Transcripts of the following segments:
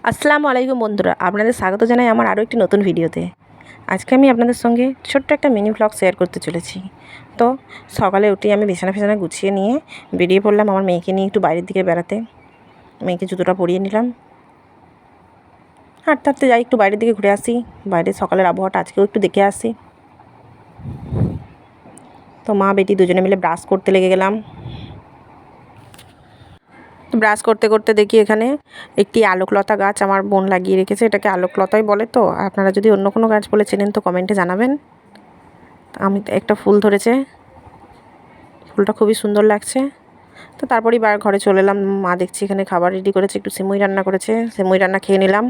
আসসালামু আলাইকুম বন্ধুরা, আপনাদের স্বাগত জানাই আমার আরও একটি নতুন ভিডিওতে। আজকে আমি আপনাদের সঙ্গে ছোট্ট একটা মিনি ভ্লগ শেয়ার করতে চলেছি। তো সকালে উঠে আমি বিছানা ফিছানা গুছিয়ে নিয়ে বেরিয়ে পড়লাম আমার মেয়েকে নিয়ে একটু বাইরের দিকে বেড়াতে। মেয়েকে জুতোটা পরিয়ে নিলাম, হাঁটতে হাঁটতে যাই, একটু বাইরের দিকে ঘুরে আসি। বাইরে সকালের আবহাওয়াটা আজকেও একটু দেখে আসি। তো মা বেটি দুজনে মিলে ব্রাশ করতে লেগে গেলাম। ব্রাশ করতে করতে দেখি এখানে একটি আলোকলতা গাছ আমার বোন লাগিয়ে রেখেছে। এটাকে আলোকলতাই বলে। তো আপনারা যদি অন্য কোনো গাছ বলে চেনেন তো কমেন্টে জানাবেন। আমি একটা ফুল ধরেছে, ফুলটা খুবই সুন্দর লাগছে। তো তারপরেই ঘরে চলে এলাম। মা দেখছি এখানে খাবার রেডি করেছে, একটু সিমুই রান্না করেছে। সিমুই রান্না খেয়ে নিলাম।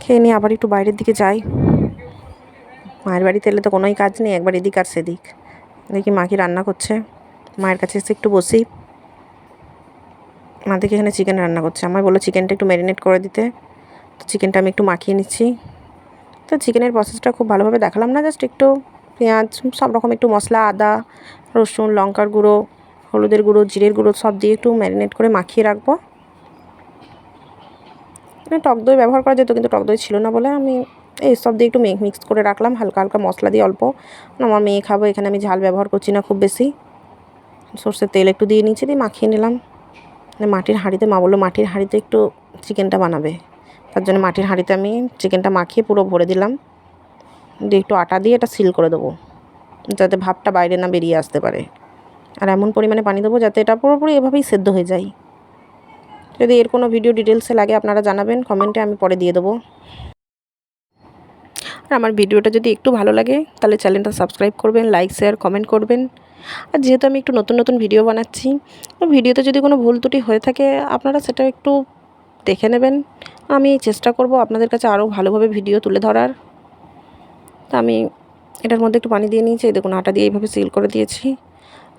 খেয়ে নিয়ে আবার একটু বাইরের দিকে যাই। মায়ের বাড়িতে এলে তো কোনোই কাজ নেই, একবার এদিক আর সেদিক। দেখি মা কি রান্না করছে। মায়ের কাছে এসে একটু বসি। মা দেখি এখানে চিকেন রান্না করছে। আমায় বললো চিকেনটা একটু ম্যারিনেট করে দিতে। তো চিকেনটা আমি একটু মাখিয়ে নিচ্ছি। তো চিকেনের প্রসেসটা খুব ভালোভাবে দেখালাম না, জাস্ট একটু পেঁয়াজ সব রকম একটু মশলা, আদা রসুন লঙ্কার গুঁড়ো, হলুদের গুঁড়ো, জিরের গুঁড়ো সব দিয়ে একটু ম্যারিনেট করে মাখিয়ে রাখবো। টক দই ব্যবহার করা যেত, কিন্তু টক দই ছিল না বলে আমি এই সব দিয়ে একটু মিক্স করে রাখলাম, হালকা হালকা মশলা দিয়ে অল্প। আমার মেয়ে খাবো, এখানে আমি ঝাল ব্যবহার করছি না খুব বেশি। সর্ষের তেল একটু দিয়ে নিচে দিয়ে মাখিয়ে নিলাম। মাটির হাঁড়িতে, মা বললো মাটির হাঁড়িতে একটু চিকেনটা বানাবে, তার জন্য মাটির হাঁড়িতে আমি চিকেনটা মাখিয়ে পুরো ভরে দিলাম। দিয়ে একটু আটা দিয়ে এটা সিল করে দেবো, যাতে ভাপটা বাইরে না বেরিয়ে আসতে পারে। আর এমন পরিমাণে পানি দেবো যাতে এটা পুরোপুরি এভাবেই সেদ্ধ হয়ে যায়। যদি এর কোনো ভিডিও ডিটেলসে লাগে আপনারা জানাবেন কমেন্টে, আমি পরে দিয়ে দেবো। আর আমার ভিডিওটা যদি একটু ভালো লাগে তাহলে চ্যানেলটা সাবস্ক্রাইব করবেন, লাইক শেয়ার কমেন্ট করবেন। আর যেহেতু আমি একটু নতুন নতুন ভিডিও বানাচ্ছি, ভিডিওতে যদি কোনো ভুল ত্রুটি হয়ে থাকে আপনারা সেটা একটু দেখে নেবেন। আমি চেষ্টা করব আপনাদের কাছে আরও ভালোভাবে ভিডিও তুলে ধরার। তা আমি এটার মধ্যে একটু পানি দিয়ে নিয়েছি, দেখুন আটা দিয়ে এইভাবে সিল করে দিয়েছি।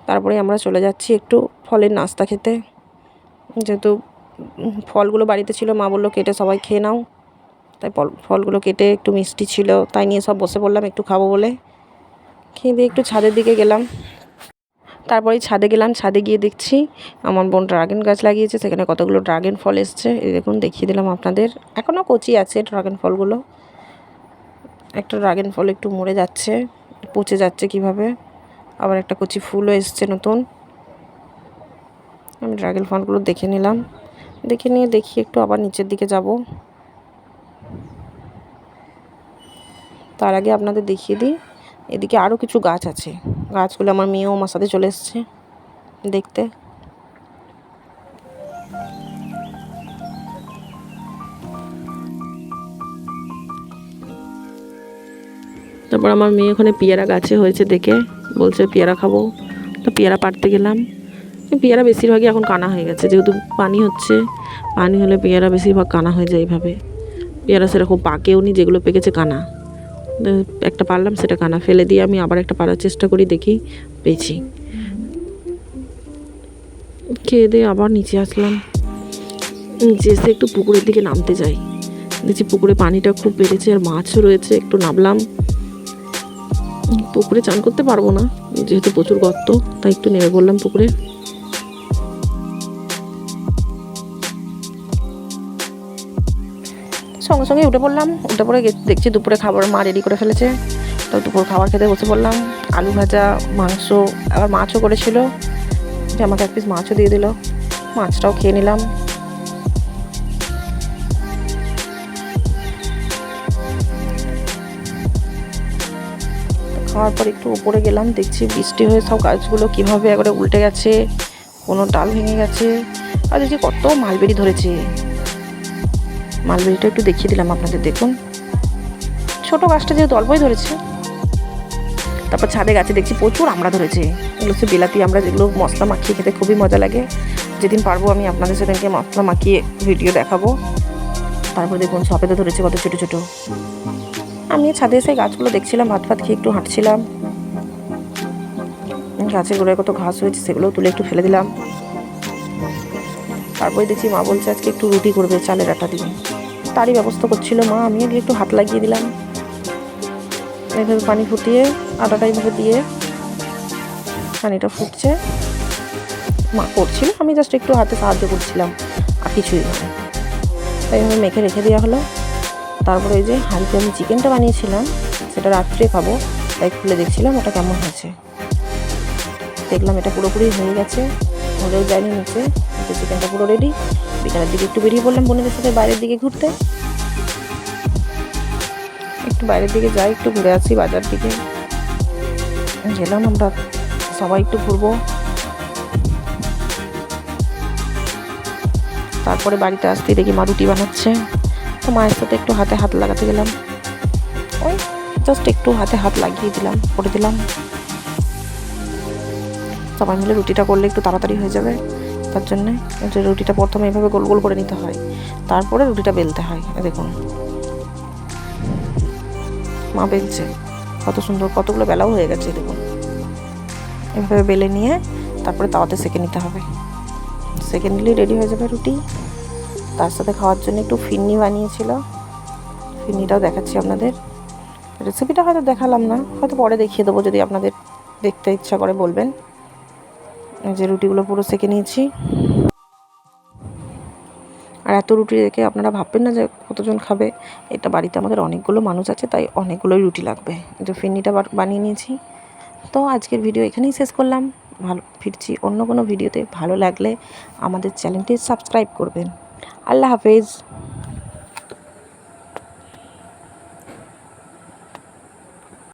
তারপরে আমরা চলে যাচ্ছি একটু ফলের নাস্তা খেতে। যেহেতু ফলগুলো বাড়িতে ছিল, মা বললো কেটে সবাই খেয়ে নাও। তাই ফলগুলো কেটে একটু মিষ্টি ছিল, তাই নিয়ে সব বসে পড়লাম একটু খাবো বলে। খেয়ে দিয়ে একটু ছাদের দিকে গেলাম। তারপরেই ছাদে গেলাম। ছাদে গিয়ে দেখছি আমার বোন ড্রাগন গাছ লাগিয়েছে, সেখানে কতগুলো ড্রাগন ফল এসছে। এই দেখুন, দেখিয়ে দিলাম আপনাদের। এখনও কচি আছে ড্রাগন ফলগুলো। একটা ড্রাগন ফল একটু মরে যাচ্ছে, পচে যাচ্ছে কিভাবে। আবার একটা কচি ফুলও এসছে নতুন। আমি ড্রাগন ফলগুলো দেখে নিলাম। দেখে নিয়ে দেখি একটু আবার নিচের দিকে যাব। তার আগে আপনাদের দেখিয়ে দিই এদিকে আরও কিছু গাছ আছে। গাছগুলো আমার মেয়েও আমার সাথে চলে এসছে দেখতে। তারপর আমার মেয়ে ওখানে পেয়ারা গাছে হয়েছে দেখে বলছে পেয়ারা খাবো। তো পেয়ারা পাড়তে গেলাম। পেয়ারা বেশিরভাগই এখন কানা হয়ে গেছে, যেহেতু পানি হচ্ছে। পানি হলে পেয়ারা বেশিরভাগ কানা হয়ে যায় এইভাবে। পেয়ারা সেরকম পাকেও নি, যেগুলো পেকেছে কানা। একটা পারলাম, সেটা কানা ফেলে দিয়ে আমি আবার একটা পাড়ার চেষ্টা করি, দেখি পেয়েছি। খেয়ে দিয়ে আবার নিচে আসলাম। নিচে এসে একটু পুকুরের দিকে নামতে যাই। দেখছি পুকুরে পানিটা খুব বেড়েছে আর মাছও রয়েছে। একটু নামলাম। পুকুরে চান করতে পারবো না, যেহেতু প্রচুর গর্ত, তাই একটু নেমে পড়লাম পুকুরে। সঙ্গে সঙ্গে উঠে পড়লাম। উঠে পড়ে দেখছি দুপুরে খাবার মা রেডি করে ফেলেছে। তো দুপুর খাবার খেতে বসে পড়লাম। আলু ভাজা, মাংস, আবার মাছও করেছিল, যে আমাকে এক পিস মাছও দিয়ে দিল। মাছটাও খেয়ে নিলাম। খাওয়ার পর একটু উপরে গেলাম, দেখছি বৃষ্টি হয়ে সব গাছগুলো কীভাবে একবারে উল্টে গেছে, কোনো ডাল ভেঙে গেছে। আর দেখছি কত মালবেরি ধরেছে। মালবেরিটা একটু দেখিয়ে দিলাম আপনাদের, দেখুন। ছোটো গাছটা যেহেতু অল্পই ধরেছে। তারপর ছাদে গাছে দেখছি প্রচুর আমড়া ধরেছে। এগুলো হচ্ছে বিলাতি আমড়া, যেগুলো মশলা মাখিয়ে খেতে খুবই মজা লাগে। যেদিন পারবো আমি আপনাদের সেদিনকে মশলা মাখিয়ে ভিডিও দেখাবো। তারপর দেখুন সবেদা ধরেছে কত ছোটো ছোটো। আমি ছাদে এসে গাছগুলো দেখছিলাম, ভাত খেয়ে একটু হাঁটছিলাম। গাছের গোড়ায় কত ঘাস হয়েছে, সেগুলো তুলে একটু ফেলে দিলাম। তারপরে দেখছি মা বলছে আজকে একটু রুটি করবে চালের আটা দিয়ে। তারই ব্যবস্থা করছিল মা, আমিও গিয়ে একটু হাত লাগিয়ে দিলাম। এইভাবে পানি ফুটিয়ে আটাটা এইভাবে দিয়ে, পানিটা ফুটছে, মা করছিল, আমি জাস্ট একটু হাতে সাহায্য করছিলাম, আর কিছুই নয়। এইভাবে মেখে রেখে দেওয়া হলো। তারপরে এই যে হাঁড়িতে আমি চিকেনটা বানিয়েছিলাম, সেটা রাত্রে খাবো, তাই খুলে দেখছিলাম ওটা কেমন হয়েছে। দেখলাম এটা পুরোপুরি হয়ে গেছে, হলেও যায়নি নিচে। চিকেনটা পুরো রেডি। বিকালের দিকে একটু বেরিয়ে পড়লাম বোনেদের সাথে বাইরের দিকে ঘুরতে। একটু বাইরের দিকে যাই, একটু ঘুরে আসি বাজার দিকে। গেলাম আমরা সবাই একটু ঘুরবো। তারপরে বাড়িতে আসতেই দেখি মা রুটি বানাচ্ছে, তো মায়ের সাথে একটু হাতে হাত লাগাতে গেলাম। ওই জাস্ট একটু হাতে হাত লাগিয়ে দিলাম, করে দিলাম। সবাই মিলে রুটিটা করলে একটু তাড়াতাড়ি হয়ে যাবে, তার জন্যে যে রুটিটা প্রথমে এভাবে গোল গোল করে নিতে হয়, তারপরে রুটিটা বেলতে হয়। দেখুন মা বেলছে, কত সুন্দর, কতগুলো বেলাও হয়ে গেছে। দেখুন এভাবে বেলে নিয়ে তারপরে তাওয়াতে সেঁকে নিতে হবে, সেঁকে নিলেই রেডি হয়ে যাবে রুটি। তার সাথে খাওয়ার জন্য একটু ফিরনি বানিয়েছিল, ফিরনিটাও দেখাচ্ছি আপনাদের। রেসিপিটা হয়তো দেখালাম না, হয়তো পরে দেখিয়ে দেবো, যদি আপনাদের দেখতে ইচ্ছা করে বলবেন। যে রুটিগুলো পুরো সেঁকে নিয়েছি। আর এত রুটি রেখে আপনারা ভাববেন না যে কতজন খাবে, এটা বাড়িতে আমাদের অনেকগুলো মানুষ আছে, তাই অনেকগুলোই রুটি লাগবে। যে ফিরনিটা বানিয়ে নিয়েছি। তো আজকের ভিডিও এখানেই শেষ করলাম। ফিরছি অন্য কোনো ভিডিওতে। ভালো লাগলে আমাদের চ্যানেলটি সাবস্ক্রাইব করবেন। আল্লাহ হাফেজ।